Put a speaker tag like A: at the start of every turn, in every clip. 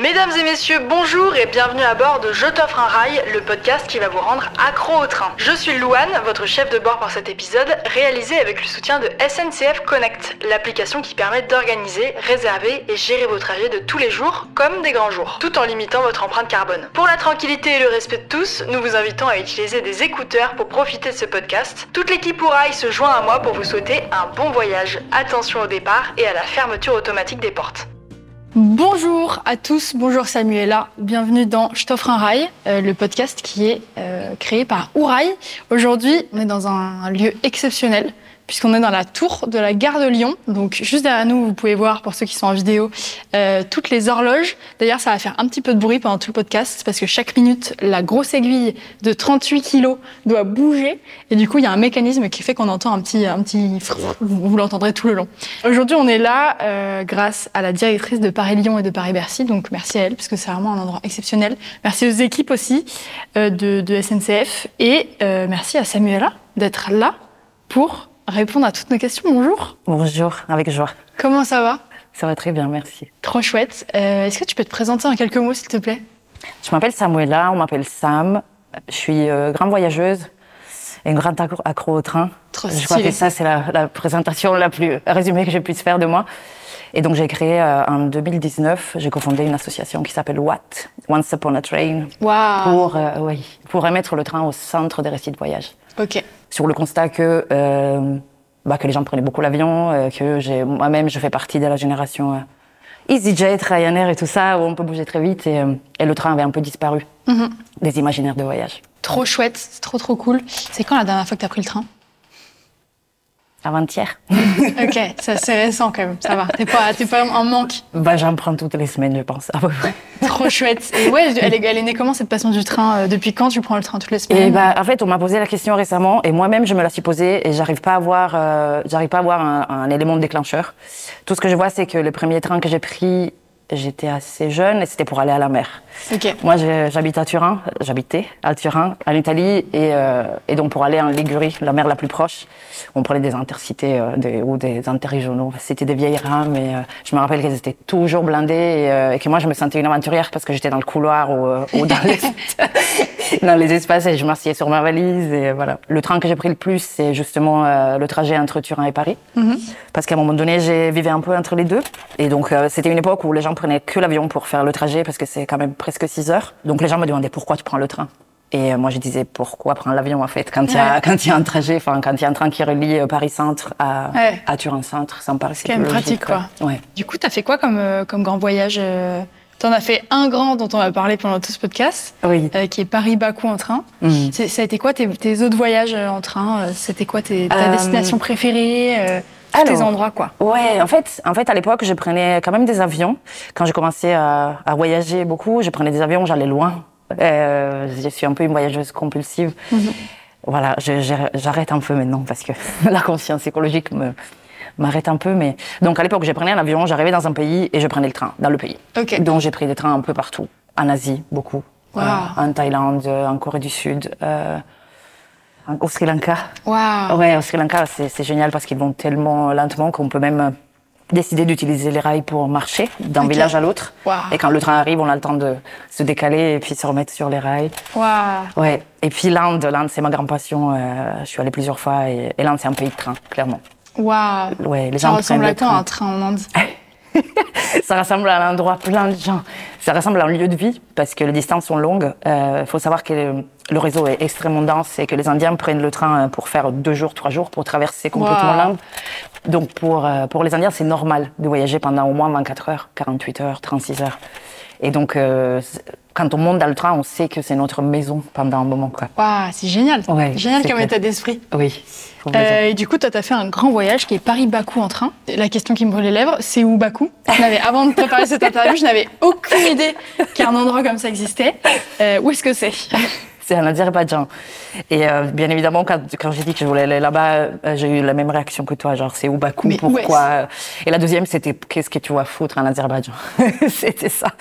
A: Mesdames et messieurs, bonjour et bienvenue à bord de Je t'offre un rail, le podcast qui va vous rendre accro au train. Je suis Louane, votre chef de bord pour cet épisode, réalisé avec le soutien de SNCF Connect, l'application qui permet d'organiser, réserver et gérer vos trajets de tous les jours comme des grands jours, tout en limitant votre empreinte carbone. Pour la tranquillité et le respect de tous, nous vous invitons à utiliser des écouteurs pour profiter de ce podcast. Toute l'équipe Ourail se joint à moi pour vous souhaiter un bon voyage. Attention au départ et à la fermeture automatique des portes.
B: Bonjour à tous, bonjour Samuela, bienvenue dans Je t'offre un rail, le podcast qui est créé par Ourail. Aujourd'hui, on est dans un lieu exceptionnel puisqu'on est dans la tour de la gare de Lyon. Donc juste derrière nous, vous pouvez voir, pour ceux qui sont en vidéo, toutes les horloges. D'ailleurs, ça va faire un petit peu de bruit pendant tout le podcast parce que chaque minute, la grosse aiguille de 38 kilos doit bouger. Et du coup, il y a un mécanisme qui fait qu'on entend un petit vous l'entendrez tout le long. Aujourd'hui, on est là grâce à la directrice de Paris-Lyon et de Paris-Bercy. Donc merci à elle parce que c'est vraiment un endroit exceptionnel. Merci aux équipes aussi de SNCF. Et merci à Samuela d'être là pour répondre à toutes nos questions. Bonjour.
C: Bonjour, avec joie.
B: Comment ça va?
C: Ça va très bien, merci.
B: Trop chouette. Est-ce que tu peux te présenter en quelques mots, s'il te plaît?
C: Je m'appelle Samuela, on m'appelle Sam. Je suis grande voyageuse et une grande accro au train.
B: Trop stylé.
C: Je crois que ça, c'est la présentation la plus résumée que je puisse faire de moi. Et donc, j'ai créé en 2019, j'ai cofondé une association qui s'appelle Watt, Once Upon a Train,
B: Waouh.
C: pour remettre le train au centre des récits de voyage.
B: Ok.
C: Sur le constat que les gens prenaient beaucoup l'avion, que moi-même, je fais partie de la génération EasyJet, Ryanair et tout ça, où on peut bouger très vite, et le train avait un peu disparu des imaginaires de voyage.
B: Trop chouette, c'est trop cool. C'est quand la dernière fois que tu as pris le train?
C: Avant-hier.
B: Ok, c'est récent quand même, ça va. T'es pas en manque.
C: J'en prends toutes les semaines, je pense, à peu près.
B: Trop chouette. Et ouais, elle est née comment cette passion du train? Depuis quand tu prends le train toutes les semaines?
C: En fait, on m'a posé la question récemment, et moi-même, je me la suis posée, et j'arrive pas à avoir un élément déclencheur. Tout ce que je vois, c'est que le premier train que j'ai pris, j'étais assez jeune, et c'était pour aller à la mer.
B: Ok.
C: Moi, j'habitais à Turin, en Italie, et donc pour aller en Ligurie, la mer la plus proche, on prenait des intercités ou des interrégionaux. C'était des vieilles rames, et je me rappelle qu'elles étaient toujours blindées, et que moi, je me sentais une aventurière parce que j'étais dans le couloir ou dans les espaces, et je m'asseyais sur ma valise, et voilà. Le train que j'ai pris le plus, c'est justement le trajet entre Turin et Paris, parce qu'à un moment donné, j'ai vécu un peu entre les deux, et donc c'était une époque où les gens prenaient que l'avion pour faire le trajet, parce que c'est quand même presque 6 heures. Donc les gens me demandaient pourquoi tu prends le train. Et moi je disais pourquoi prendre l'avion en fait quand il y a un trajet, quand il y a un train qui relie Paris Centre à Turin Centre, ça me paraissait
B: quand même pratique quoi.
C: Ouais.
B: Du coup, t'as fait quoi comme grand voyage? T'en as fait un grand dont on va parler pendant tout ce podcast,
C: oui.
B: Qui est Paris-Bakou en train. Ça a été quoi tes autres voyages en train? C'était quoi ta destination préférée? Tes endroits, quoi.
C: Ouais, en fait, à l'époque, je prenais quand même des avions. Quand j'ai commencé à voyager beaucoup, je prenais des avions, j'allais loin. Je suis un peu une voyageuse compulsive. Voilà, j'arrête un peu maintenant parce que la conscience écologique m'arrête un peu. Mais donc, à l'époque, je prenais un avion, j'arrivais dans un pays et je prenais le train dans le pays.
B: Okay.
C: Donc, j'ai pris des trains un peu partout. En Asie, beaucoup.
B: Wow.
C: En Thaïlande, en Corée du Sud. Au Sri Lanka.
B: Wow.
C: Ouais, au Sri Lanka, c'est génial parce qu'ils vont tellement lentement qu'on peut même décider d'utiliser les rails pour marcher d'un village à l'autre.
B: Wow.
C: Et quand le train arrive, on a le temps de se décaler et puis se remettre sur les rails.
B: Wow.
C: Ouais. Et puis l'Inde, c'est ma grande passion. Je suis allée plusieurs fois et l'Inde, c'est un pays de train, clairement.
B: Waouh.
C: Ouais, les
B: ça
C: gens
B: ressemble à quoi
C: train.
B: un train en Inde?
C: Ça ressemble à un endroit plein de gens. Ça ressemble à un lieu de vie parce que les distances sont longues. Faut savoir que le réseau est extrêmement dense et que les Indiens prennent le train pour faire 2 jours, 3 jours pour traverser complètement l'Inde. Donc pour les Indiens, c'est normal de voyager pendant au moins 24 heures, 48 heures, 36 heures. Et donc quand on monte dans le train, on sait que c'est notre maison pendant un moment, quoi.
B: Waouh, c'est génial.
C: Ouais,
B: génial comme état d'esprit.
C: Oui.
B: Et du coup, toi, t'as fait un grand voyage qui est Paris-Bakou en train. La question qui me brûle les lèvres, c'est où Bakou? Avant de préparer cette interview, je n'avais aucune idée qu'un endroit comme ça existait. Où est-ce que c'est?
C: C'est en Azerbaïdjan. Et bien évidemment, quand j'ai dit que je voulais aller là-bas, j'ai eu la même réaction que toi, genre c'est où Bakou, pourquoi? Et la deuxième, c'était qu'est-ce que tu vas foutre en Azerbaïdjan? C'était ça.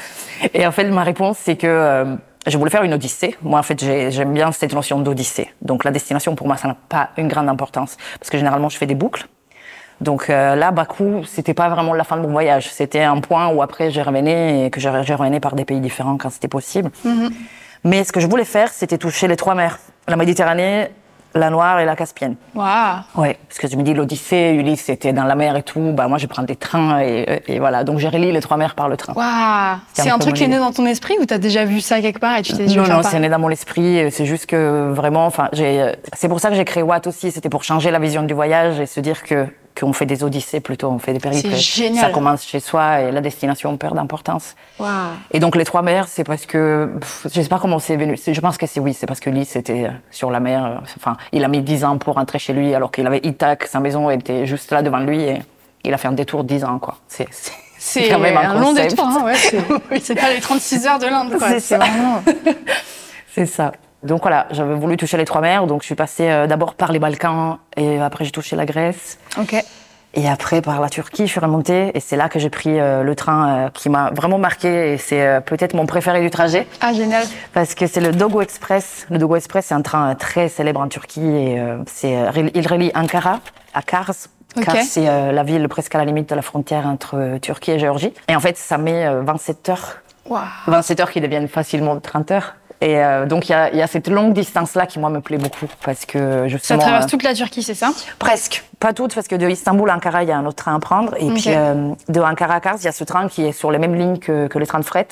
C: Et en fait, ma réponse, c'est que je voulais faire une odyssée. Moi, en fait, j'aime bien cette notion d'odyssée. Donc la destination, pour moi, ça n'a pas une grande importance. Parce que généralement, je fais des boucles. Donc là, Bakou, c'était pas vraiment la fin de mon voyage. C'était un point où après, je revenais et que je revenais par des pays différents quand c'était possible. Mais ce que je voulais faire, c'était toucher les 3 mers. La Méditerranée, la Noire et la Caspienne.
B: Waouh.
C: Ouais, parce que je me dis, l'Odyssée, Ulysse, c'était dans la mer et tout. Bah, moi, je prends des trains et voilà. Donc, j'ai relié les 3 mers par le train.
B: Waouh. C'est un truc qui est né dans ton esprit ou t'as déjà vu ça quelque part et tu t'es dit,
C: Non, c'est né dans mon esprit. C'est juste que vraiment, enfin, c'est pour ça que j'ai créé Watt aussi. C'était pour changer la vision du voyage et se dire qu'on fait des odyssées plutôt, on fait des périples.
B: C'est génial.
C: Ça commence chez soi et la destination perd d'importance.
B: Waouh.
C: Et donc les 3 mers, c'est parce que, je sais pas comment c'est venu. Je pense que c'est parce que Ulysse était sur la mer. Enfin, il a mis 10 ans pour rentrer chez lui alors qu'il avait Ithaque, sa maison était juste là devant lui et il a fait un détour de 10 ans, quoi.
B: C'est
C: quand même
B: un long
C: concept.
B: détour, hein, ouais. C'est pas les 36 heures de l'Inde, quoi.
C: C'est
B: vraiment...
C: C'est ça. Donc voilà, j'avais voulu toucher les 3 mers, donc je suis passée d'abord par les Balkans et après j'ai touché la Grèce.
B: Ok.
C: Et après par la Turquie, je suis remontée et c'est là que j'ai pris le train qui m'a vraiment marqué et c'est peut-être mon préféré du trajet.
B: Ah, génial.
C: Parce que c'est le Dogo Express. Le Dogo Express, c'est un train très célèbre en Turquie et il relie Ankara à Kars.
B: Ok.
C: Kars, c'est la ville presque à la limite de la frontière entre Turquie et Géorgie. Et en fait, ça met 27 heures.
B: Waouh.
C: 27 heures qui deviennent facilement 30 heures. Et donc, il y a cette longue distance-là qui, moi, me plaît beaucoup. Parce que justement.
B: Ça traverse toute la Turquie, c'est ça?
C: Presque. Pas toute, parce que de Istanbul à Ankara, il y a un autre train à prendre. Et puis, de Ankara à Kars, il y a ce train qui est sur les mêmes lignes que les trains de fret.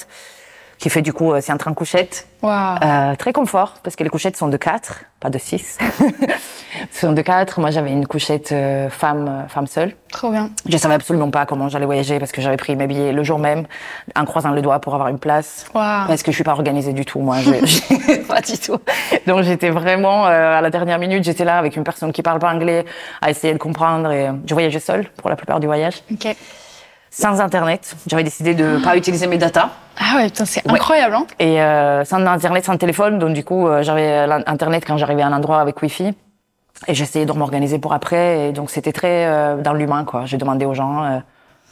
C: Qui fait du coup, c'est un train couchette.
B: Waouh.
C: Très confort, parce que les couchettes sont de 4, pas de 6. sont de 4. Moi, j'avais une couchette femme seule.
B: Trop bien.
C: Je savais absolument pas comment j'allais voyager parce que j'avais pris mes billets le jour même, en croisant le doigt pour avoir une place.
B: Waouh.
C: Parce que je suis pas organisée du tout, moi. Pas du tout. Donc, j'étais vraiment, à la dernière minute, j'étais là avec une personne qui parle pas anglais, à essayer de comprendre et je voyageais seule pour la plupart du voyage.
B: Ok.
C: Sans Internet. J'avais décidé de pas utiliser mes datas.
B: Ah ouais, putain, c'est incroyable, hein.
C: Et sans Internet, sans téléphone. Donc, du coup, j'avais Internet quand j'arrivais à un endroit avec Wi-Fi. Et j'essayais de m'organiser pour après. Et donc, c'était très dans l'humain, quoi. J'ai demandé aux gens.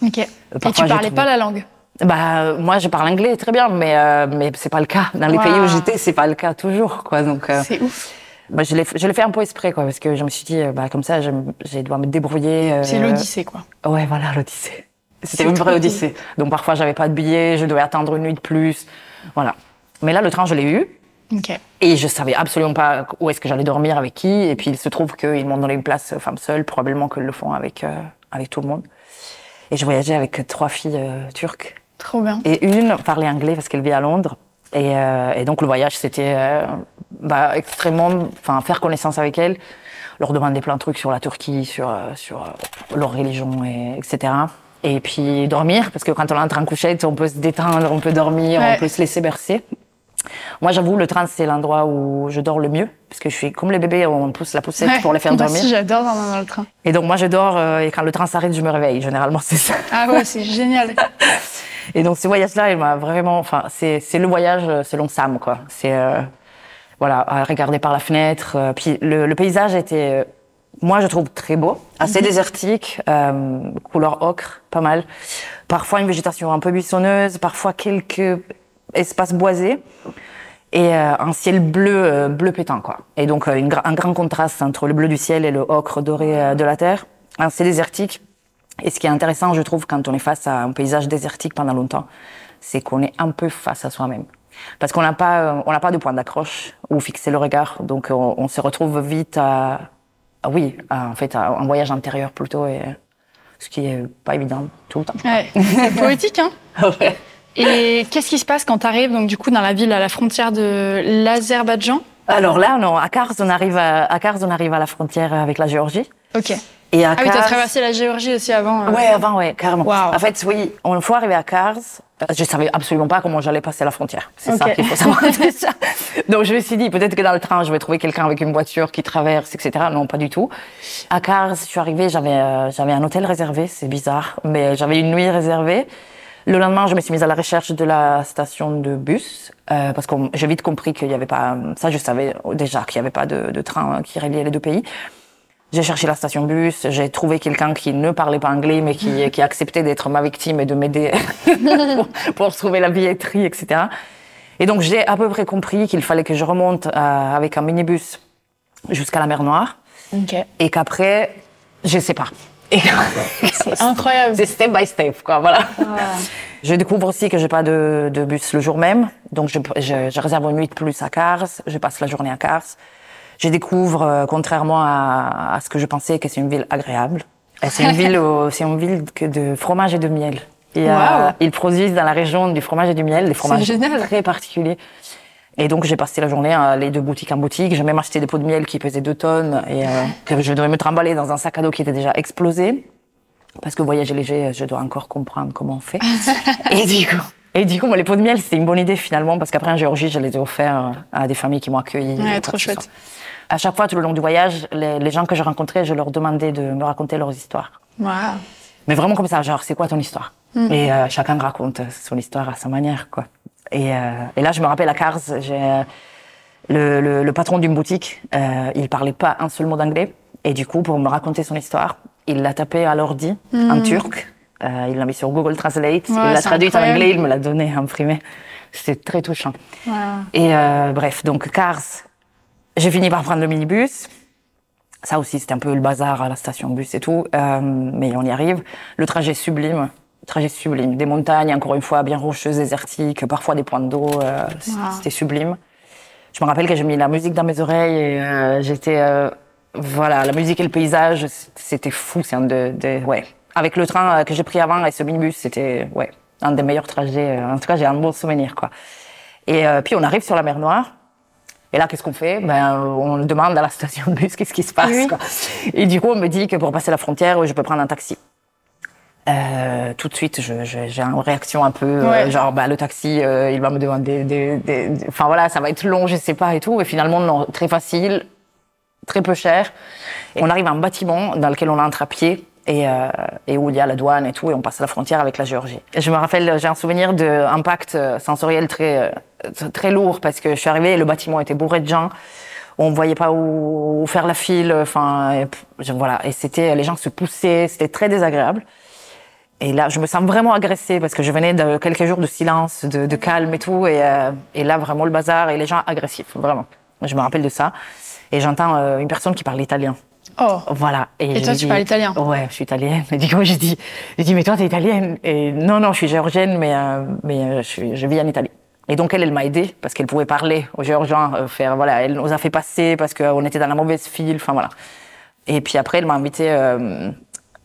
B: Ok. Et tu parlais pas la langue?
C: Bah, moi, je parle anglais très bien, mais c'est pas le cas. Dans les pays où j'étais, c'est pas le cas toujours, quoi. Donc,
B: c'est ouf.
C: Bah, je l'ai fait un peu exprès, quoi, parce que je me suis dit, bah, comme ça, je dois me débrouiller.
B: C'est l'Odyssée, quoi.
C: Ouais, voilà, l'Odyssée. C'était une vraie Odyssée. Donc, parfois, j'avais pas de billet, je devais attendre une nuit de plus. Voilà. Mais là, le train, je l'ai eu.
B: Ok.
C: Et je savais absolument pas où est-ce que j'allais dormir, avec qui. Et puis, il se trouve qu'ils m'ont donné une place femme seule, probablement qu'ils le font avec tout le monde. Et je voyageais avec 3 filles turques.
B: Trop bien.
C: Et une parlait anglais parce qu'elle vit à Londres. Et donc, le voyage, c'était extrêmement... Enfin, faire connaissance avec elles, leur demander plein de trucs sur la Turquie, sur leur religion, etc. Et puis, dormir, parce que quand on entre en couchette, on peut se détendre, on peut dormir, on peut se laisser bercer. Moi, j'avoue, le train, c'est l'endroit où je dors le mieux, parce que je suis comme les bébés, on pousse la poussette pour les faire dormir.
B: Moi aussi, j'adore dans le train.
C: Et donc, moi, je dors, et quand le train s'arrête, je me réveille. Généralement, c'est ça.
B: Ah ouais, c'est génial.
C: Et donc, ce voyage-là, il m'a vraiment... Enfin, c'est le voyage selon Sam, quoi. C'est, voilà, à regarder par la fenêtre. Puis, le paysage était... moi, je trouve très beau, assez désertique, couleur ocre, pas mal. Parfois, une végétation un peu buissonneuse, parfois quelques espaces boisés. Et un ciel bleu pétant, quoi. Et donc, un grand contraste entre le bleu du ciel et le ocre doré de la terre. C'est désertique. Et ce qui est intéressant, je trouve, quand on est face à un paysage désertique pendant longtemps, c'est qu'on est un peu face à soi-même. Parce qu'on n'a pas de point d'accroche où fixer le regard. Donc, on se retrouve vite en fait, à un voyage intérieur plutôt. Et ce qui est pas évident tout le temps.
B: Ouais, c'est poétique, hein.
C: Ouais.
B: Et qu'est-ce qui se passe quand tu arrives, donc, du coup, dans la ville à la frontière de l'Azerbaïdjan?
C: Alors là, non, à Kars, on arrive à la frontière avec la Géorgie.
B: Ok.
C: Et à
B: oui,
C: Kars...
B: t'as traversé la Géorgie aussi avant.
C: Ouais, avant, ouais, carrément.
B: Wow.
C: En fait, oui, une fois arrivé à Kars, je savais absolument pas comment j'allais passer la frontière. C'est ça qu'il faut savoir déjà. Donc je me suis dit, peut-être que dans le train, je vais trouver quelqu'un avec une voiture qui traverse, etc. Non, pas du tout. À Kars, je suis arrivée, j'avais un hôtel réservé, c'est bizarre, mais j'avais une nuit réservée. Le lendemain, je me suis mise à la recherche de la station de bus, parce que j'ai vite compris qu'il y avait pas, ça je savais déjà qu'il y avait pas de train qui reliait les deux pays. J'ai cherché la station bus, j'ai trouvé quelqu'un qui ne parlait pas anglais, mais qui acceptait d'être ma victime et de m'aider pour trouver la billetterie, etc. Et donc, j'ai à peu près compris qu'il fallait que je remonte avec un minibus jusqu'à la mer Noire.
B: Okay.
C: Et qu'après, je sais pas. Et
B: C'est incroyable.
C: c'est step by step, quoi, voilà.
B: Ah.
C: Je découvre aussi que j'ai pas de bus le jour même, donc je réserve une nuit de plus à Kars, je passe la journée à Kars. Je découvre, contrairement à ce que je pensais, que c'est une ville agréable. Et c'est une ville de fromage et de miel. Et,
B: Wow.
C: ils produisent dans la région du fromage et du miel, des fromages
B: génial.
C: très particuliers. Et donc j'ai passé la journée à aller de boutique en boutique. J'ai même acheté des pots de miel qui pesaient 2 tonnes et que je devais me trimballer dans un sac à dos qui était déjà explosé. Parce que voyager léger, je dois encore comprendre comment on fait. Et du coup, moi, les pots de miel, c'était une bonne idée finalement, parce qu'après en Géorgie, je les ai offerts à des familles qui m'ont accueilli.
B: Ouais, trop chouette.
C: À chaque fois, tout le long du voyage, les gens que je rencontrais, je leur demandais de me raconter leurs histoires.
B: Wow.
C: Mais vraiment comme ça, genre, c'est quoi ton histoire? Et chacun me raconte son histoire à sa manière, quoi. Et là, je me rappelle à Kars, j'ai le patron d'une boutique, il parlait pas un seul mot d'anglais. Et du coup, pour me raconter son histoire, il l'a tapé à l'ordi en turc. Il l'a mis sur Google Translate. Il l'a traduit en anglais, il me l'a donné imprimé. C'était très touchant.
B: Wow.
C: Et bref, donc Kars, j'ai fini par prendre le minibus. Ça aussi, c'était un peu le bazar à la station bus et tout. Mais on y arrive. Le trajet est sublime. Trajet sublime. Des montagnes, encore une fois, bien rocheuses, désertiques, parfois des points d'eau. C'était sublime. Je me rappelle que j'ai mis la musique dans mes oreilles et j'étais... voilà, la musique et le paysage, c'était fou. C'est ouais. Avec le train que j'ai pris avant et ce minibus, c'était ouais, un des meilleurs trajets. En tout cas, j'ai un bon souvenir, quoi. Et puis, on arrive sur la mer Noire. Et là, qu'est-ce qu'on fait? On demande à la station de bus qu'est-ce qui se passe,
B: Oui.
C: quoi. Et du coup, on me dit que pour passer la frontière, je peux prendre un taxi. Tout de suite, j'ai une réaction un peu,
B: Ouais.
C: genre, le taxi, il va me demander enfin voilà, ça va être long, je sais pas et tout. Et finalement, non, très facile, très peu cher. Et on arrive à un bâtiment dans lequel on entre à pied et où il y a la douane et tout, et on passe la frontière avec la Géorgie. Et je me rappelle, j'ai un souvenir d'impact sensoriel très lourd parce que je suis arrivée et le bâtiment était bourré de gens. On voyait pas où faire la file, enfin, voilà. Et les gens se poussaient, c'était très désagréable. Et là, je me sens vraiment agressée parce que je venais de quelques jours de silence, de calme et tout, et là, vraiment le bazar et les gens agressifs, vraiment. Je me rappelle de ça. Et j'entends une personne qui parle italien.
B: Oh.
C: Voilà.
B: Et toi, tu parles italien?
C: Ouais, je suis italienne. Et du coup, j'ai dit, mais toi, t'es italienne? Et non, je suis géorgienne, mais je vis en Italie. Et donc, elle m'a aidée parce qu'elle pouvait parler aux Géorgiens, voilà, elle nous a fait passer parce qu'on était dans la mauvaise file, enfin voilà. Et puis après, elle m'a invité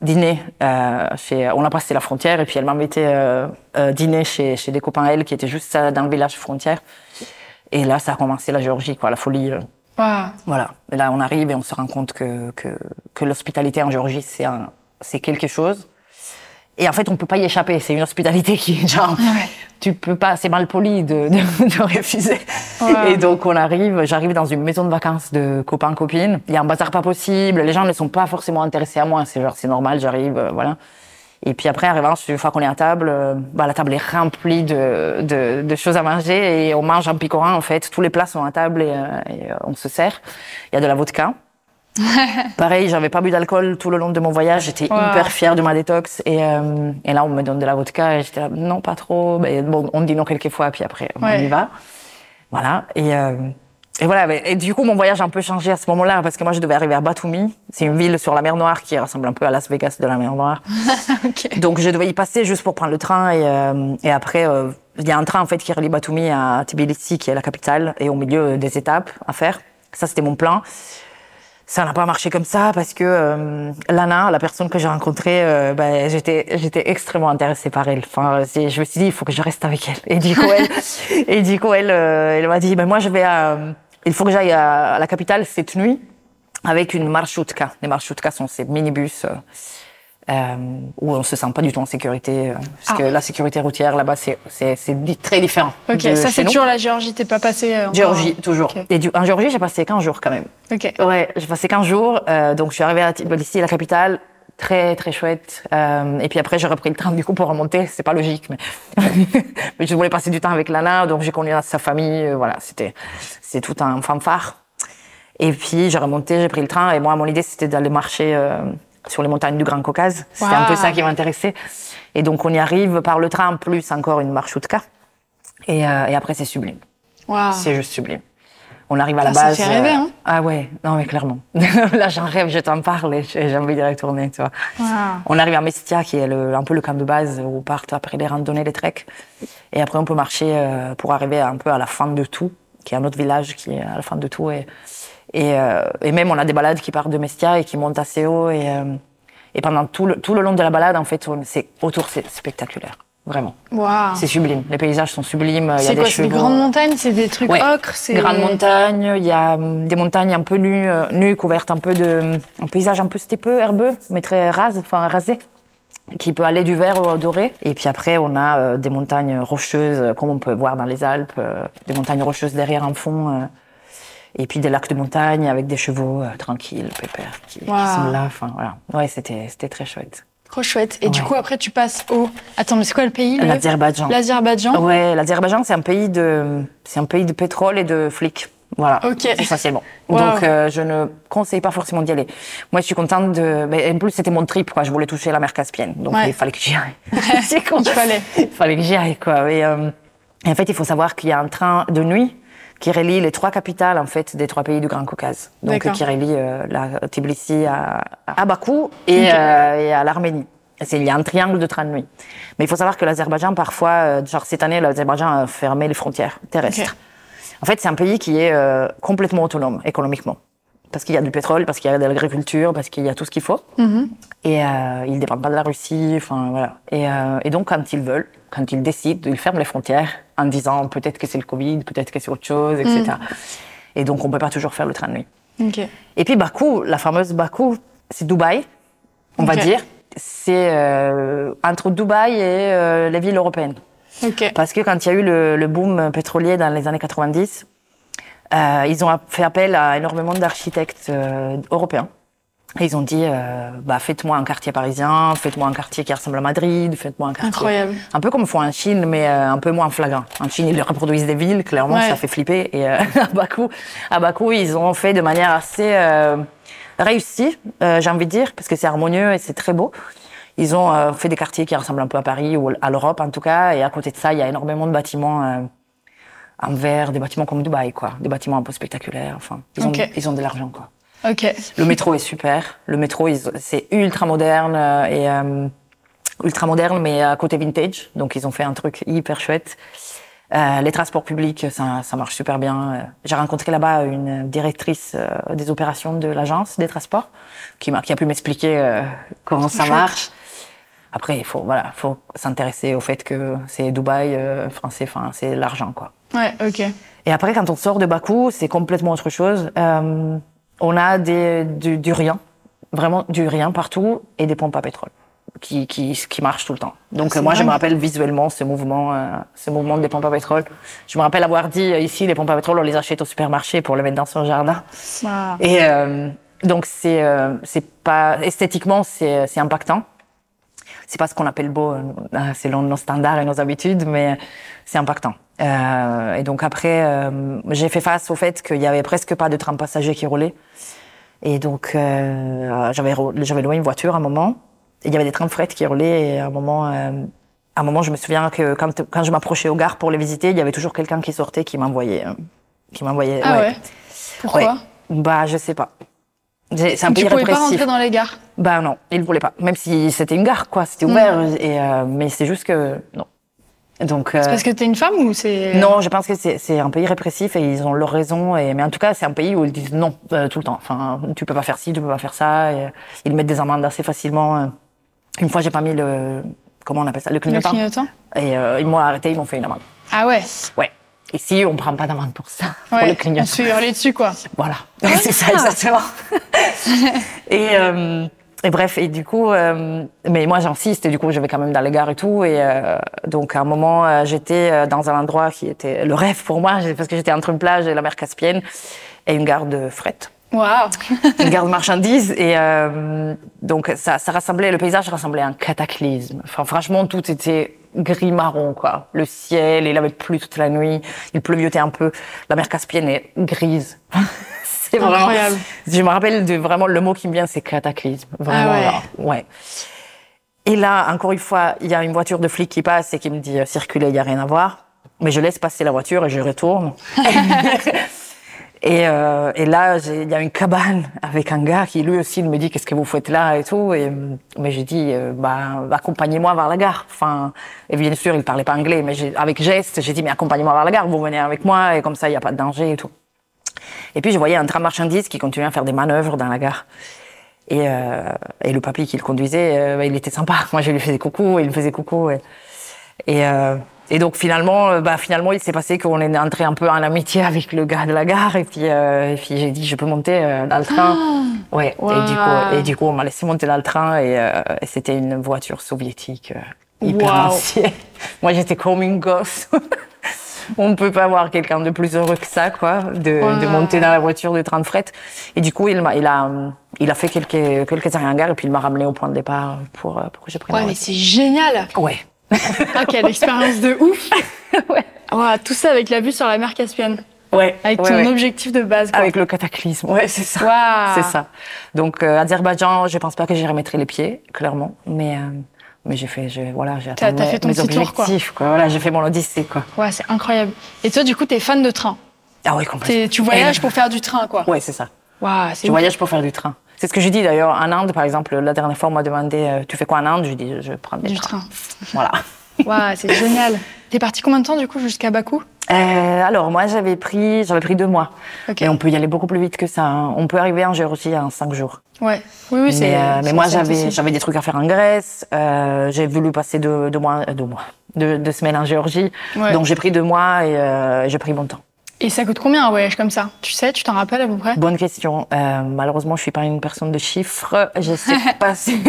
C: dîner on a passé la frontière et puis elle m'a invité dîner chez des copains à elle qui étaient juste dans le village frontière. Et là, ça a commencé la Géorgie, quoi, la folie.
B: Wow.
C: Voilà. Et là, on arrive et on se rend compte que l'hospitalité en Géorgie, c'est quelque chose. Et en fait, on peut pas y échapper. C'est une hospitalité qui, genre, tu peux pas, c'est mal poli de refuser. Ouais. Et donc, j'arrive dans une maison de vacances de copains, copines. Il y a un bazar pas possible. Les gens ne sont pas forcément intéressés à moi. C'est normal, j'arrive, voilà. Et puis après, arrivant, une fois qu'on est à table, la table est remplie de choses à manger et on mange en picorant, en fait. Tous les plats sont à table et on se sert. Il y a de la vodka. Pareil, j'avais pas bu d'alcool tout le long de mon voyage. J'étais hyper fière de ma détox. Et là, on me donne de la vodka et j'étais là, non, pas trop. Mais bon, on me dit non quelques fois, puis après, on y va. Voilà. Et voilà. Et du coup, mon voyage a un peu changé à ce moment-là parce que moi, je devais arriver à Batumi. C'est une ville sur la mer Noire qui ressemble un peu à Las Vegas de la mer Noire. Okay. Donc, je devais y passer juste pour prendre le train. Et après, il y a un train, en fait, qui relie Batumi à Tbilissi, qui est la capitale, et au milieu des étapes à faire. Ça, c'était mon plan. Ça n'a pas marché comme ça parce que Lana, la personne que j'ai rencontrée, j'étais extrêmement intéressée par elle. Enfin, je me suis dit, il faut que je reste avec elle. Et du coup, elle m'a dit, moi, il faut que j'aille à la capitale cette nuit avec une marsrutka. Les marshrutka sont ces minibus où on se sent pas du tout en sécurité parce que la sécurité routière là-bas c'est très différent.
B: Ok, ça c'est toujours la Géorgie, t'es pas passé
C: Géorgie, toujours. Okay. Et en Géorgie, j'ai passé 15 jours quand même.
B: Ok.
C: Ouais, j'ai passé 15 jours, donc je suis arrivée à Tbilissi, la capitale, très très chouette. Et puis après, j'ai repris le train du coup pour remonter. C'est pas logique, mais mais je voulais passer du temps avec Lana, donc j'ai connu sa famille. Voilà, c'est tout un fanfare. Et puis j'ai remonté, j'ai pris le train et moi mon idée c'était d'aller marcher sur les montagnes du Grand Caucase. C'était un peu ça qui m'intéressait. Et donc, on y arrive par le train, plus encore une marsrutka. Et après, c'est sublime.
B: Wow.
C: C'est juste sublime. On arrive à la base.
B: Ça fait rêver, hein.
C: Ah ouais, non mais clairement. Là, j'en rêve, je t'en parle et j'ai envie d'y retourner, tu vois.
B: Wow.
C: On arrive à Mestia, qui est un peu le camp de base où partent après les randonnées, les treks. Et après, on peut marcher pour arriver un peu à la fin de tout, qui est un autre village qui est à la fin de tout. Et même, on a des balades qui partent de Mestia et qui montent assez haut. Et pendant tout le long de la balade, en fait, c'est spectaculaire. Vraiment.
B: Wow.
C: C'est sublime. Les paysages sont sublimes.
B: C'est quoi, c'est des grandes montagnes, c'est des trucs ocres, c'est...
C: Grandes montagnes, il y a des montagnes un peu nues, couvertes un paysage un peu stépeux, herbeux, mais très rasé, qui peut aller du vert au doré. Et puis après, on a des montagnes rocheuses, comme on peut voir dans les Alpes, des montagnes rocheuses derrière en fond, et puis des lacs de montagne avec des chevaux tranquilles, pépères, qui sont là. Enfin, voilà. Ouais, c'était très chouette.
B: Trop chouette. Et du coup, après, tu passes au... Attends, mais c'est quoi le pays?
C: L'Azerbaïdjan.
B: L'Azerbaïdjan.
C: Ouais, l'Azerbaïdjan, c'est un pays de pétrole et de flics. Voilà.
B: Ok.
C: Essentiellement.
B: Wow.
C: Donc, je ne conseille pas forcément d'y aller. Moi, je suis contente mais en plus, c'était mon trip, quoi. Je voulais toucher la mer Caspienne. Donc, il fallait que j'y aille. Il fallait que j'y aille, quoi. Et en fait, il faut savoir qu'il y a un train de nuit qui relie les 3 capitales, en fait, des 3 pays du Grand Caucase. Donc, qui relie la Tbilissi à Bakou et à l'Arménie. Il y a un triangle de train de nuit. Mais il faut savoir que l'Azerbaïdjan, parfois, genre cette année, l'Azerbaïdjan a fermé les frontières terrestres. Okay. En fait, c'est un pays qui est complètement autonome économiquement. Parce qu'il y a du pétrole, parce qu'il y a de l'agriculture, parce qu'il y a tout ce qu'il faut. Et ils ne dépendent pas de la Russie, enfin voilà. Et donc, quand ils veulent, quand ils décident, ils ferment les frontières en disant peut-être que c'est le Covid, peut-être que c'est autre chose, etc. Et donc, on ne peut pas toujours faire le train de nuit.
B: Okay.
C: Et puis Bakou, la fameuse Bakou, c'est Dubaï, on va dire. C'est entre Dubaï et les villes européennes.
B: Okay.
C: Parce que quand il y a eu le boom pétrolier dans les années 90, ils ont fait appel à énormément d'architectes européens. Et ils ont dit, faites-moi un quartier parisien, faites-moi un quartier qui ressemble à Madrid, faites-moi un quartier...
B: Incroyable.
C: Un peu comme font en Chine, mais un peu moins flagrant. En Chine, ils reproduisent des villes, clairement, ça fait flipper. Et à Bakou, ils ont fait de manière assez réussie, j'ai envie de dire, parce que c'est harmonieux et c'est très beau. Ils ont fait des quartiers qui ressemblent un peu à Paris, ou à l'Europe en tout cas, et à côté de ça, il y a énormément de bâtiments en verre, des bâtiments comme Dubaï, quoi. Des bâtiments un peu spectaculaires, enfin. Ils ont de l'argent, quoi.
B: Okay.
C: Le métro est super. Le métro, c'est ultra moderne mais à côté vintage. Donc, ils ont fait un truc hyper chouette. Les transports publics, ça marche super bien. J'ai rencontré là-bas une directrice des opérations de l'agence des transports qui a pu m'expliquer comment ça marche. Après, il faut s'intéresser au fait que c'est Dubaï, français, enfin, c'est l'argent, quoi.
B: Ouais, ok.
C: Et après, quand on sort de Bakou, c'est complètement autre chose. On a du rien, vraiment du rien partout, et des pompes à pétrole qui marchent tout le temps. Donc moi, je me rappelle visuellement ce mouvement des pompes à pétrole. Je me rappelle avoir dit ici, les pompes à pétrole, on les achète au supermarché pour les mettre dans son jardin.
B: Ah.
C: Et donc c'est pas esthétiquement, c'est impactant. C'est pas ce qu'on appelle beau selon nos standards et nos habitudes, mais c'est impactant. Et donc après, j'ai fait face au fait qu'il y avait presque pas de tram passager qui roulait. Et donc j'avais loué une voiture à un moment. Et il y avait des trains de fret qui roulaient. Et à un moment, je me souviens que quand je m'approchais aux gares pour les visiter, il y avait toujours quelqu'un qui sortait qui m'envoyait.
B: Ah ouais. Pourquoi?
C: Je sais pas. C'est un
B: tu
C: pays
B: pouvais
C: répressif.
B: Pas rentrer dans les gares?
C: Non, ils ne voulaient pas. Même si c'était une gare, quoi. C'était ouvert. Mais c'est juste que non. Donc,
B: c'est parce que t'es une femme ou c'est...
C: Non, je pense que c'est un pays répressif et ils ont leur raison. Mais en tout cas, c'est un pays où ils disent non tout le temps. Enfin, tu peux pas faire ci, tu peux pas faire ça. Et ils mettent des amendes assez facilement. Une fois, j'ai pas mis comment on appelle ça, le clignotant.
B: Le clignotant.
C: Et ils m'ont arrêté, ils m'ont fait une amende.
B: Ah ouais.
C: Ouais. Ici, on prend pas d'amende pour ça.
B: Ouais,
C: pour le clignotant.
B: on se fait hurler dessus, quoi.
C: Voilà. C'est ça, exactement. Et bref, et du coup, mais moi j'insiste, et du coup je vais quand même dans les gares et tout, et donc à un moment j'étais dans un endroit qui était le rêve pour moi, parce que j'étais entre une plage et la mer Caspienne, et une gare de fret.
B: Waouh.
C: Une gare de marchandises, et donc ça rassemblait, le paysage rassemblait un cataclysme. Enfin franchement, tout était gris-marron, quoi. Le ciel, il avait plu toute la nuit, il pleuviotait un peu, la mer Caspienne est grise. C'est vraiment
B: incroyable.
C: Je me rappelle vraiment le mot qui me vient, c'est cataclysme. Vraiment,
B: ah
C: ouais. Et là, encore une fois, il y a une voiture de flic qui passe et qui me dit circulez, il n'y a rien à voir. Mais je laisse passer la voiture et je retourne. Et là, il y a une cabane avec un gars qui lui aussi me dit qu'est-ce que vous faites là et tout. Mais j'ai dit accompagnez-moi vers la gare. Enfin, et bien sûr, il parlait pas anglais, mais avec geste, j'ai dit mais accompagnez-moi vers la gare, vous venez avec moi et comme ça il y a pas de danger et tout. Et puis je voyais un train marchandise qui continuait à faire des manœuvres dans la gare. Et le papy qui le conduisait, il était sympa. Moi, je lui faisais coucou, il me faisait coucou. Et donc finalement, il s'est passé qu'on est entré un peu en amitié avec le gars de la gare. Et puis j'ai dit, je peux monter dans le train. Ouais. Wow. Et du coup, on m'a laissé monter dans le train et c'était une voiture soviétique hyper ancienne. Moi, j'étais comme une gosse. On ne peut pas avoir quelqu'un de plus heureux que ça, quoi, de monter dans la voiture de train de fret. Et du coup, il a fait quelques arrêts en gare et puis il m'a ramené au point de départ pour que je prenne la voiture.
B: Mais c'est génial.
C: Ouais.
B: Quelle expérience de ouf.
C: Ouais.
B: Wow, tout ça avec la vue sur la mer Caspienne.
C: Ouais.
B: Avec ton objectif de base, quoi.
C: Avec le cataclysme. Ouais, c'est ça.
B: Wow.
C: C'est ça. Donc, Azerbaïdjan, je pense pas que j'y remettrai les pieds, clairement. Mais j'ai atteint mes objectifs, quoi. Voilà, j'ai fait mon odyssée, quoi.
B: Ouais, c'est incroyable. Et toi, du coup, t'es fan de train?
C: Ah oui, complètement.
B: Tu voyages pour faire du train, quoi.
C: Ouais, c'est ça.
B: Wow,
C: je voyage pour faire du train. C'est ce que j'ai dit d'ailleurs en Inde, par exemple. La dernière fois, on m'a demandé tu fais quoi en Inde? Je dis je prends du train. Voilà.
B: Waouh, c'est génial. T'es parti combien de temps, du coup, jusqu'à Bakou?
C: Alors, moi, j'avais pris 2 mois.
B: Okay.
C: Et on peut y aller beaucoup plus vite que ça. Hein. On peut arriver en Géorgie en 5 jours.
B: Ouais. Oui, c'est.
C: Mais moi, j'avais des trucs à faire en Grèce. J'ai voulu passer 2 semaines en Géorgie. Ouais. Donc, j'ai pris 2 mois et j'ai pris mon temps.
B: Et ça coûte combien un voyage comme ça? Tu sais, tu t'en rappelles à peu près?
C: Bonne question. Malheureusement, je suis pas une personne de chiffres. Je sais pas si...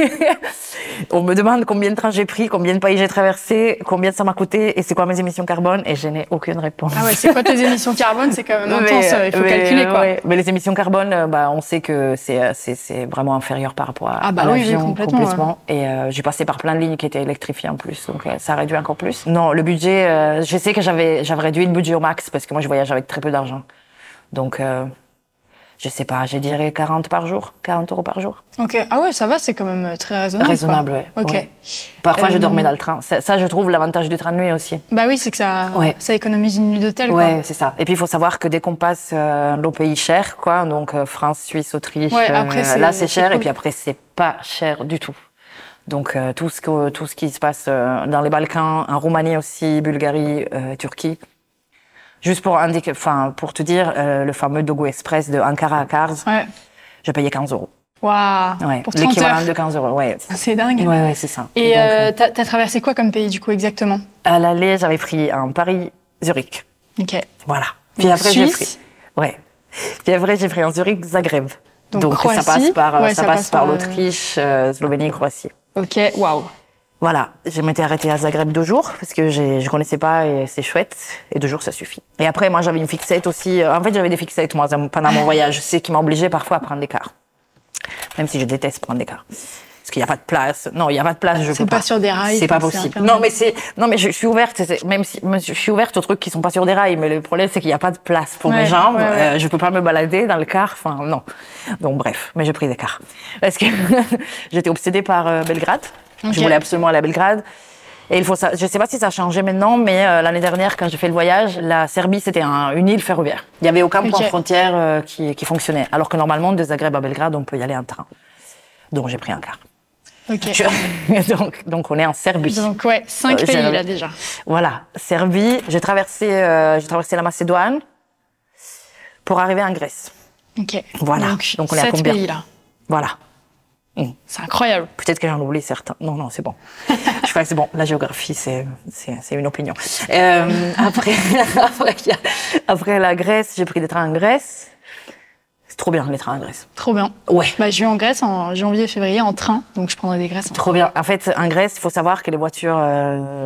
C: On me demande combien de trains j'ai pris, combien de pays j'ai traversé, combien ça m'a coûté et c'est quoi mes émissions carbone et je n'ai aucune réponse.
B: Ah ouais, c'est quoi tes émissions carbone? C'est quand même intense, il faut calculer quoi.
C: Ouais. Mais les émissions carbone, on sait que c'est vraiment inférieur par rapport à l'avion, complètement. Ouais. Et j'ai passé par plein de lignes qui étaient électrifiées en plus, donc ça réduit encore plus. Non, le budget, je sais que j'avais réduit le budget au max parce que moi je voyage avec très peu d'argent. Donc, je sais pas, je dirais 40 € par jour.
B: Ok, ah ouais, ça va, c'est quand même très raisonnable.
C: Raisonnable, ouais.
B: Ok.
C: Ouais. Parfois, je dormais dans le train. Ça, je trouve l'avantage du train de nuit aussi.
B: Bah oui, c'est que ça économise une nuit d'hôtel.
C: Ouais, c'est ça. Et puis, il faut savoir que dès qu'on passe nos pays chers, quoi, donc France, Suisse, Autriche, là, c'est cher. Cool. Et puis après, c'est pas cher du tout. Donc, tout ce qui se passe dans les Balkans, en Roumanie aussi, Bulgarie, Turquie. Juste pour indiquer, pour te dire, le fameux Dogo Express de Ankara à Kars, j'ai payé 15 €.
B: Waouh!
C: Ouais,
B: pour 30
C: l'équivalent
B: heures.
C: de 15 €, ouais.
B: C'est dingue.
C: Ouais, c'est ça.
B: Et t'as traversé quoi comme pays, du coup, exactement?
C: À l'aller, j'avais pris un Paris-Zurich.
B: Ok.
C: Voilà. Puis après,
B: Suisse.
C: Puis après, j'ai pris un Zurich-Zagreb. Donc
B: Croatie.
C: ça passe par l'Autriche, Slovénie, Croatie.
B: Ok, waouh.
C: Voilà, je m'étais arrêtée à Zagreb 2 jours parce que je connaissais pas et c'est chouette. Et 2 jours, ça suffit. Et après, moi, j'avais une fixette aussi. En fait, j'avais des fixettes, moi, pendant mon voyage. C'est qui m'a obligée parfois à prendre des cars. Même si je déteste prendre des cars. Parce qu'il n'y a pas de place. Non, il n'y a pas de place, je peux pas.
B: C'est pas sur des rails.
C: C'est pas possible. Non, mais je suis ouverte. Même si, je suis ouverte aux trucs qui sont pas sur des rails. Mais le problème, c'est qu'il n'y a pas de place pour mes jambes. Je peux pas me balader dans le car. Enfin, non. Donc, bref. Mais j'ai pris des cars. Parce que j'étais obsédée par Belgrade. Okay. Je voulais absolument aller à Belgrade. Et je sais pas si ça a changé maintenant, mais l'année dernière, quand j'ai fait le voyage, la Serbie, c'était une île ferroviaire. Il y avait aucun point frontière qui fonctionnait. Alors que normalement, de Zagreb à Belgrade, on peut y aller en train. Donc, j'ai pris un car.
B: Ok.
C: Donc, on est en Serbie.
B: Donc, 5 pays, là, déjà.
C: Voilà. Serbie. J'ai traversé la Macédoine pour arriver en Grèce.
B: Ok.
C: Voilà. Donc on est à combien?
B: 7 pays, là.
C: Voilà.
B: C'est incroyable.
C: Peut-être que j'en oublie certains. Non, c'est bon. Je crois que c'est bon. La géographie, c'est une opinion. Après la Grèce, j'ai pris des trains en Grèce. C'est trop bien, les trains en Grèce.
B: Trop bien.
C: Ouais.
B: Je vais en Grèce en janvier et février en train, donc je prendrai des Grèces.
C: Trop bien. En fait, en Grèce, il faut savoir que les voitures,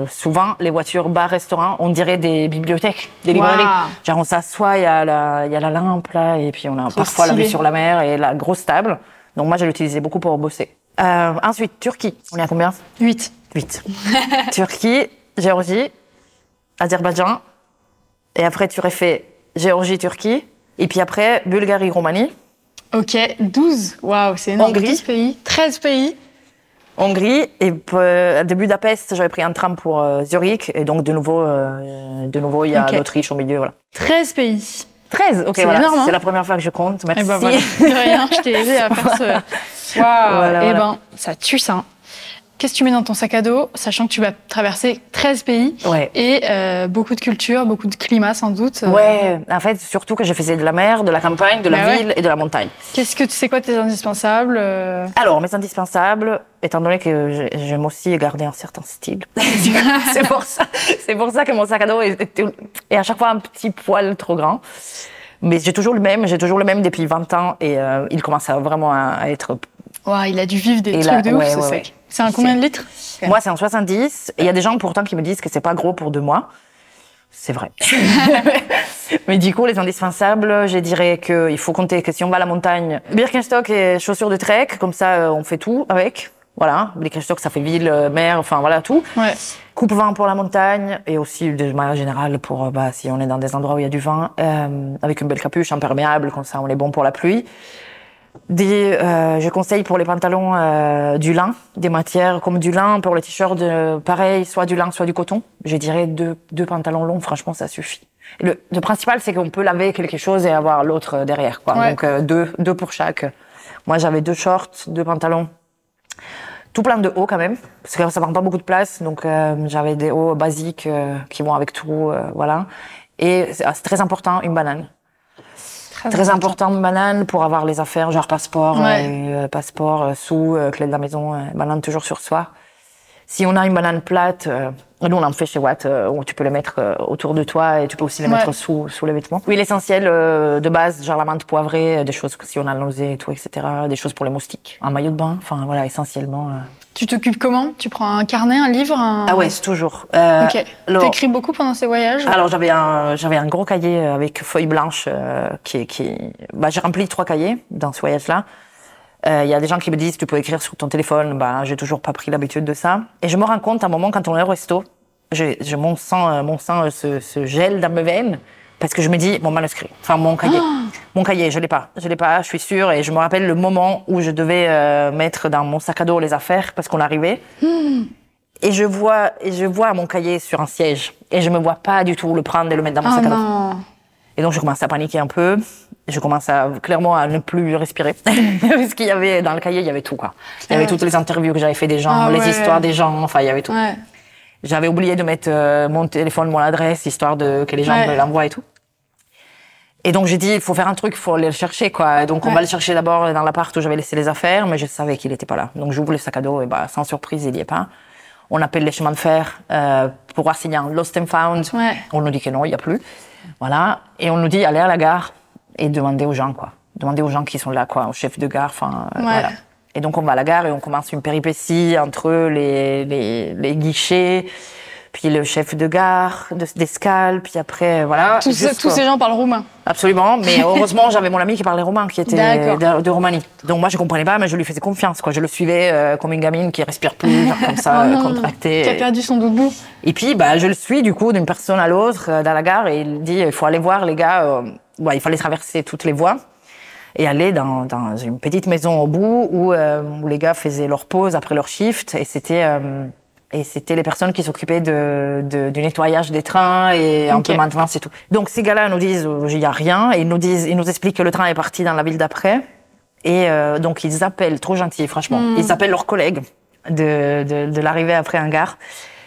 C: souvent, les voitures bar-restaurant, on dirait des bibliothèques, des librairies. Genre, on s'assoit, il y a la lampe, là, et puis on a parfois la vue sur la mer et la grosse table. Donc moi, je l'utilisais beaucoup pour bosser. Ensuite, Turquie. On est à combien?
B: 8.
C: Turquie, Géorgie, Azerbaïdjan. Et après, tu aurais fait Géorgie, Turquie. Et puis après, Bulgarie, Roumanie.
B: Ok, 12. Waouh, c'est énorme.
C: Hongrie.
B: 12 pays. 13 pays.
C: Hongrie. Et de Budapest, j'avais pris un tram pour Zurich. Et donc, de nouveau, il y a l'Autriche au milieu. Voilà.
B: 13 pays.
C: 13, ok,
B: C'est
C: voilà.
B: énorme, hein.
C: C'est la première fois que je compte, merci.
B: Et ben voilà, de rien, je t'ai aidé à faire ce... Waouh.
C: Voilà,
B: Et
C: voilà.
B: ben, ça tue ça. Hein. Qu'est-ce que tu mets dans ton sac à dos, sachant que tu vas traverser 13 pays
C: Ouais.
B: et beaucoup de cultures, beaucoup de climats sans doute.
C: Ouais, en fait, surtout que je faisais de la mer, de la campagne, de la
B: Bah ouais.
C: ville et de la montagne.
B: C'est quoi tes indispensables
C: Alors, mes indispensables, étant donné que j'aime aussi garder un certain style, c'est pour ça que mon sac à dos est à chaque fois un petit poil trop grand. Mais j'ai toujours le même depuis 20 ans et il commence vraiment à être...
B: Wow, il a dû vivre des
C: Et
B: trucs
C: là,
B: de ouf,
C: ouais,
B: ce
C: ouais,
B: sac.
C: ouais.
B: C'est un combien de litres?
C: Moi, c'est un 70. Et il y a des gens pourtant qui me disent que c'est pas gros pour 2 mois. C'est vrai. Mais du coup, les indispensables, je dirais qu'il faut compter que si on va à la montagne, Birkenstock et chaussures de trek, comme ça, on fait tout avec. Voilà, Birkenstock, ça fait ville, mer, enfin voilà, tout.
B: Ouais.
C: Coupe-vent pour la montagne et aussi de manière générale pour si on est dans des endroits où il y a du vent, avec une belle capuche imperméable, comme ça on est bon pour la pluie. Je conseille pour les pantalons du lin, des matières comme du lin, pour les t-shirts pareil, soit du lin, soit du coton. Je dirais deux pantalons longs, franchement ça suffit. Le principal c'est qu'on peut laver quelque chose et avoir l'autre derrière, quoi.
B: Ouais.
C: Donc deux pour chaque. Moi j'avais 2 shorts, 2 pantalons. Tout plein de hauts quand même, parce que ça prend pas beaucoup de place, donc j'avais des hauts basiques qui vont avec tout, voilà. Et c'est très important, une banane. Très important, une banane pour avoir les affaires, genre passeport,
B: Ouais.
C: passeport, sous, clé de la maison, banane toujours sur soi. Si on a une banane plate, nous on en fait chez Watt, où tu peux les mettre autour de toi et tu peux aussi les mettre sous les vêtements. Oui, l'essentiel de base, genre la menthe poivrée, des choses si on a nausée et tout, etc. Des choses pour les moustiques. Un maillot de bain, enfin voilà, essentiellement.
B: Tu t'occupes comment? Tu prends un carnet, un livre
C: Ah ouais, c'est toujours.
B: Ok.
C: Alors,
B: T'écris beaucoup pendant ces voyages?
C: alors j'avais un gros cahier avec feuilles blanches j'ai rempli 3 cahiers dans ce voyage-là. Il y a des gens qui me disent tu peux écrire sur ton téléphone, j'ai toujours pas pris l'habitude de ça. Et je me rends compte à un moment quand on est au resto, mon sang se gèle dans mes veines parce que je me dis mon manuscrit, enfin mon cahier, je l'ai pas, je suis sûre et je me rappelle le moment où je devais mettre dans mon sac à dos les affaires parce qu'on arrivait. Et je vois mon cahier sur un siège et je me vois pas du tout le prendre et le mettre dans mon sac à dos.
B: Non.
C: Et donc, je commence à paniquer un peu. Je commence clairement à ne plus respirer. Parce qu'il y avait, dans le cahier, il y avait tout, quoi. Il y avait toutes les interviews que j'avais fait des gens, les histoires des gens, enfin, il y avait tout.
B: Ouais.
C: J'avais oublié de mettre mon téléphone, mon adresse, histoire que les gens me l'envoient et tout. Et donc, j'ai dit, il faut faire un truc, il faut aller le chercher, quoi. Et donc, on va le chercher d'abord dans l'appart où j'avais laissé les affaires, mais je savais qu'il était pas là. Donc, j'ouvre le sac à dos et sans surprise, il y est pas. On appelle les chemins de fer pour voir s'il y a un lost and found.
B: Ouais.
C: On nous dit que non, il y a plus. Voilà. Et on nous dit, allez à la gare et demandez aux gens, quoi. Demandez aux gens qui sont là, quoi, au chef de gare, enfin, voilà. Et donc, on va à la gare et on commence une péripétie entre les guichets, puis le chef de gare, d'escale, puis après, voilà.
B: Tous ces gens parlent roumain.
C: Absolument, mais heureusement, j'avais mon ami qui parlait roumain, qui était de Roumanie. Donc moi, je comprenais pas, mais je lui faisais confiance, quoi. Je le suivais comme une gamine qui respire plus, genre comme ça, contractée.
B: Qui a perdu son doudou.
C: Et puis, je le suis, du coup, d'une personne à l'autre, dans la gare, et il dit, il faut aller voir les gars, il fallait traverser toutes les voies, et aller dans une petite maison au bout, où les gars faisaient leur pause après leur shift, et c'était les personnes qui s'occupaient du nettoyage des trains et un peu maintenance et tout. Donc ces gars-là nous disent il y a rien et ils nous expliquent que le train est parti dans la ville d'après et donc ils appellent, trop gentils franchement, ils appellent leurs collègues de l'arrivée après un gare.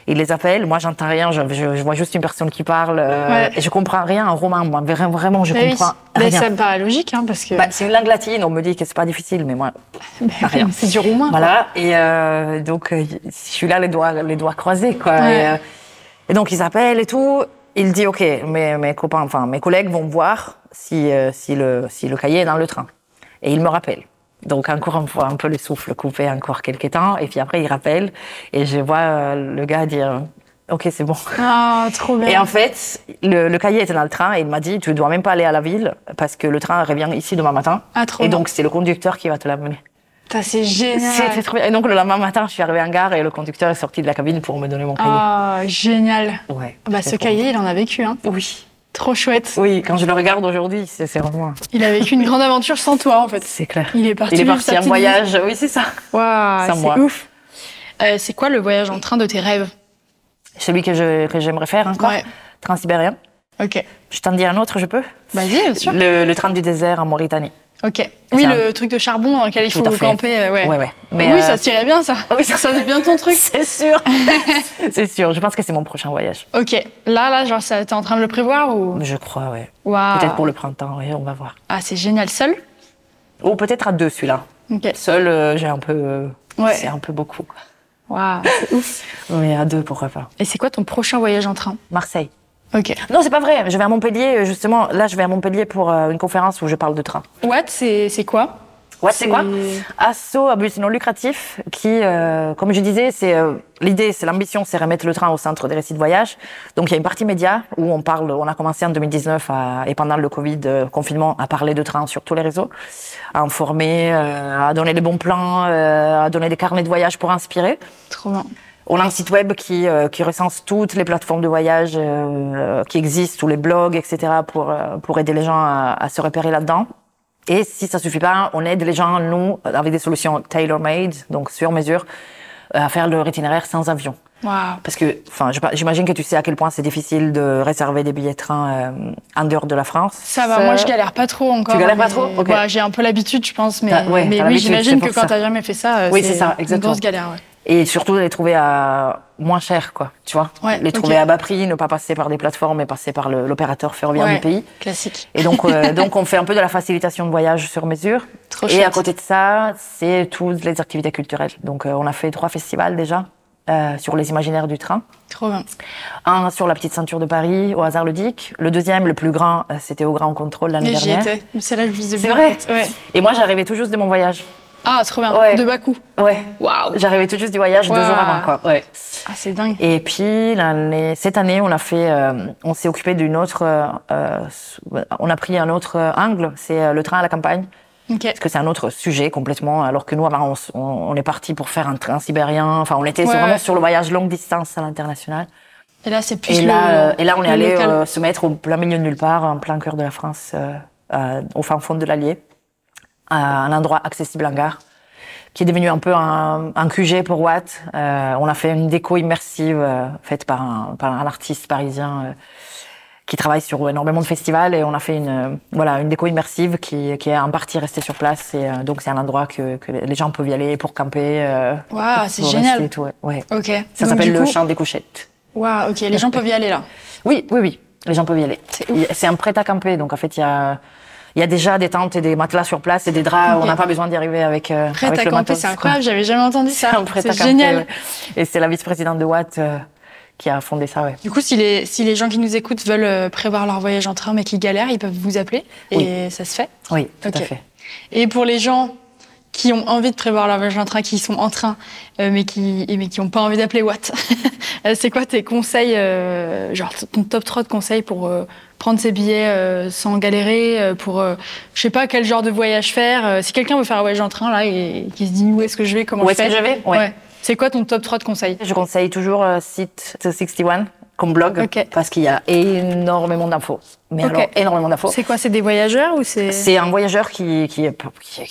C: Ils les appellent, moi j'entends rien, je vois juste une personne qui parle et je comprends rien en roumain, moi vraiment je comprends rien.
B: Ça me paraît logique parce que
C: c'est une langue latine, on me dit que c'est pas difficile mais moi rien.
B: C'est du roumain.
C: Voilà et donc je suis là les doigts croisés quoi.
B: Ouais.
C: Et donc ils appellent et tout, il dit OK, mes copains, enfin mes collègues vont voir si le cahier est dans le train. Et ils me rappellent. Donc encore une fois, un peu le souffle coupé encore quelques temps. Et puis après, il rappelle. Et je vois le gars dire « Ok, c'est bon. »
B: Ah, trop bien.
C: Et en fait, le cahier était dans le train et il m'a dit « Tu ne dois même pas aller à la ville parce que le train revient ici demain matin. » Et donc, c'est le conducteur qui va te l'amener.
B: C'est génial.
C: C'était trop bien. Et donc, le lendemain matin, je suis arrivée en gare et le conducteur est sorti de la cabine pour me donner mon cahier.
B: Ah, génial.
C: Ouais.
B: Ce cahier, il en a vécu, hein.
C: Oui.
B: Trop chouette.
C: Oui, quand je le regarde aujourd'hui, c'est vraiment...
B: Il a vécu une grande aventure sans toi, en fait.
C: C'est clair.
B: Il est parti
C: en voyage, oui, c'est ça.
B: Waouh, c'est ouf. C'est quoi le voyage en train de tes rêves?
C: Celui que j'aimerais faire encore, transsibérien.
B: Ok.
C: Je t'en dis un autre, je peux?
B: Vas-y, bien sûr.
C: Le train du désert en Mauritanie.
B: Ok. Oui, le truc de charbon dans lequel il faut camper. Ouais.
C: Mais
B: oui, ça tirait bien, ça.
C: Oui,
B: ça c'est bien ton truc.
C: C'est sûr. C'est sûr. Je pense que c'est mon prochain voyage.
B: Ok. Là, genre, t'es en train de le prévoir ou?
C: Je crois, ouais.
B: Waouh.
C: Peut-être pour le printemps, oui, on va voir.
B: Ah, c'est génial. Seul?
C: Ou peut-être à 2, celui-là.
B: Ok.
C: Seul, j'ai un peu...
B: Ouais.
C: C'est un peu beaucoup.
B: Waouh, c'est ouf.
C: Mais à 2, pourquoi pas.
B: Et c'est quoi ton prochain voyage en train?
C: Marseille.
B: Ok.
C: Non, c'est pas vrai. Je vais à Montpellier, justement. Là, je vais à Montpellier pour une conférence où je parle de train.
B: What, c'est quoi?
C: Ouais, c'est quoi? Asso à but non lucratif qui, comme je disais, l'ambition, c'est remettre le train au centre des récits de voyage. Donc, il y a une partie média où on a commencé en 2019 et pendant le Covid, confinement, à parler de train sur tous les réseaux, à informer, à donner les bons plans, à donner des carnets de voyage pour inspirer.
B: Trop bien.
C: On a un site web qui recense toutes les plateformes de voyage qui existent, tous les blogs, etc., pour aider les gens à se repérer là-dedans. Et si ça suffit pas, on aide les gens, nous, avec des solutions tailor-made, donc sur mesure, à faire leur itinéraire sans avion.
B: Wow.
C: Parce que, j'imagine que tu sais à quel point c'est difficile de réserver des billets de train en dehors de la France.
B: Ça va, moi je galère pas trop encore.
C: Tu galères pas trop? Okay.
B: Bah, j'ai un peu l'habitude, je pense, mais
C: oui,
B: j'imagine que quand t'as jamais fait ça,
C: c'est ça,
B: une grosse galère. Ouais.
C: Et surtout de les trouver à moins cher, quoi. Tu vois, les trouver à bas prix, ne pas passer par des plateformes, mais passer par l'opérateur ferroviaire du pays.
B: Classique.
C: Et donc on fait un peu de la facilitation de voyage sur mesure.
B: Trop
C: et
B: chouette.
C: À côté de ça, c'est toutes les activités culturelles. Donc on a fait 3 festivals déjà sur les imaginaires du train.
B: Trop bien.
C: Un sur la petite ceinture de Paris, au hasard ludique. Le deuxième, le plus grand, c'était au Grand Contrôle l'année dernière.
B: J'y étais. C'est là que je visais.
C: C'est vrai.
B: Ouais.
C: Et moi, j'arrivais tout juste de mon voyage.
B: Ah, trop bien.
C: Ouais.
B: De Bakou.
C: Ouais.
B: Waouh.
C: J'arrivais tout juste du voyage 2 jours avant, quoi. Ouais.
B: Ah, c'est dingue.
C: Et puis, cette année, on s'est occupé d'une autre, on a pris un autre angle, c'est le train à la campagne.
B: Okay.
C: Parce que c'est un autre sujet complètement, alors que nous, avant, on est parti pour faire un train sibérien. Enfin, on était vraiment sur le voyage longue distance à l'international.
B: Et là, c'est plus
C: et là, on est allé se mettre au plein milieu de nulle part, en plein cœur de la France, au fin fond de l'Allier, à un endroit accessible en gare, qui est devenu un peu un QG pour Watt. On a fait une déco immersive faite par un artiste parisien qui travaille sur énormément de festivals, et on a fait une déco immersive qui est en partie restée sur place, et donc c'est un endroit que les gens peuvent y aller pour camper.
B: Waouh, c'est génial.
C: Et tout, ouais.
B: Ok.
C: Ça s'appelle le Champ des Couchettes.
B: Waouh, ok. Les gens peuvent y aller là.
C: Oui, les gens peuvent y aller. C'est un prêt à camper, donc en fait il y a déjà des tentes et des matelas sur place et des draps. Okay. On n'a pas besoin d'y arriver avec
B: prêt
C: avec
B: à
C: le
B: camper,
C: matos.
B: C'est incroyable. J'avais jamais entendu ça.
C: C'est
B: génial.
C: Ouais. Et c'est la vice-présidente de Watt qui a fondé ça, ouais.
B: Du coup, si les gens qui nous écoutent veulent prévoir leur voyage en train mais qui galèrent, ils peuvent vous appeler et ça se fait?
C: Oui, tout à fait.
B: Et pour les gens qui ont envie de prévoir leur voyage en train, qui sont en train, mais qui n'ont pas envie d'appeler Watt, c'est quoi tes conseils, genre ton top 3 de conseils pour prendre ses billets sans galérer, pour, je sais pas, quel genre de voyage faire. Si quelqu'un veut faire un voyage en train, là, et qui se dit où est-ce que je vais, comment je fais?
C: Où est-ce que je vais? Ouais.
B: C'est quoi ton top 3 de conseils?
C: Je conseille toujours Site 61 comme blog, parce qu'il y a énormément d'infos. Mais alors, énormément d'infos.
B: C'est quoi? C'est des voyageurs ou c'est...
C: C'est un voyageur qui est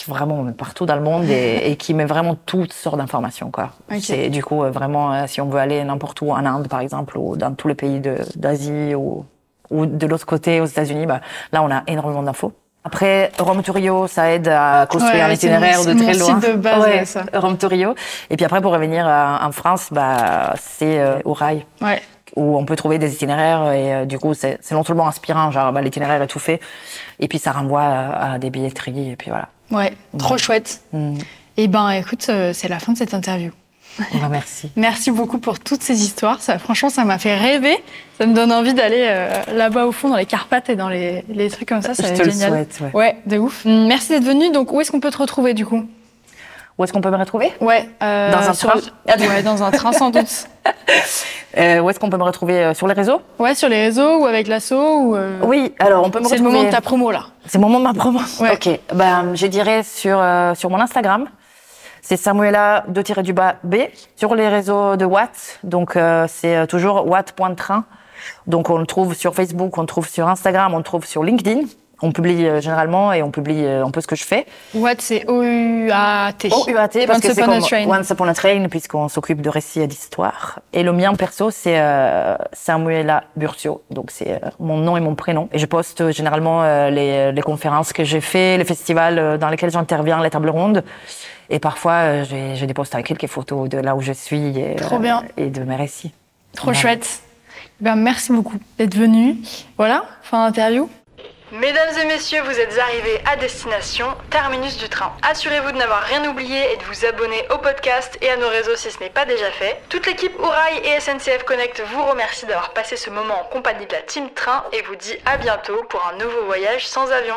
C: vraiment partout dans le monde et qui met vraiment toutes sortes d'informations, quoi. C'est du coup vraiment, si on veut aller n'importe où, en Inde par exemple, ou dans tous les pays d'Asie, ou de l'autre côté aux États-Unis, là on a énormément d'infos. Après, Rome to Rio, ça aide à construire un itinéraire de très loin.
B: C'est de base, ça.
C: Rome to Rio. Et puis après, pour revenir en France, c'est Ourail.
B: Ouais.
C: Où on peut trouver des itinéraires, et du coup, c'est non seulement inspirant, genre l'itinéraire est tout fait, et puis ça renvoie à des billetteries, et puis voilà.
B: Ouais, trop chouette. Et écoute, c'est la fin de cette interview.
C: Merci.
B: Merci beaucoup pour toutes ces histoires. Franchement, ça m'a fait rêver. Ça me donne envie d'aller là-bas au fond, dans les Carpates et dans les trucs comme ça. Ça va être génial.
C: Je te le souhaite.
B: Ouais, de ouf. Merci d'être venu. Donc, où est-ce qu'on peut te retrouver, du coup?
C: Où est-ce qu'on peut me retrouver?
B: Ouais.
C: Dans un train?
B: Ouais, dans un train, sans doute.
C: Où est-ce qu'on peut me retrouver? Sur les réseaux?
B: Ouais, sur les réseaux ou avec l'asso ou
C: Oui, alors on peut me retrouver...
B: C'est le moment de ta promo, là.
C: C'est le moment de ma promo?
B: Ouais.
C: Ok. Je dirais sur mon Instagram. C'est Samuela _B sur les réseaux de Watt. Donc, c'est toujours watt.train. Donc, on le trouve sur Facebook, on le trouve sur Instagram, on le trouve sur LinkedIn. On publie généralement et on publie un peu ce que je fais.
B: What, c'est O-U-A-T.
C: O-U-A-T, parce que c'est comme
B: Train.
C: Once Upon a Train, puisqu'on s'occupe de récits et d'histoires. Et le mien perso, c'est Samuela Burcio. Donc c'est mon nom et mon prénom. Et je poste généralement les conférences que j'ai fait, les festivals dans lesquels j'interviens, les tables rondes. Et parfois, j'ai des posts avec quelques photos de là où je suis
B: Trop bien.
C: Et de mes récits.
B: Trop chouette. Ben, merci beaucoup d'être venu. Voilà, fin d'interview.
A: Mesdames et messieurs, vous êtes arrivés à destination, terminus du train. Assurez-vous de n'avoir rien oublié et de vous abonner au podcast et à nos réseaux si ce n'est pas déjà fait. Toute l'équipe Ourail et SNCF Connect vous remercie d'avoir passé ce moment en compagnie de la Team Train et vous dit à bientôt pour un nouveau voyage sans avion.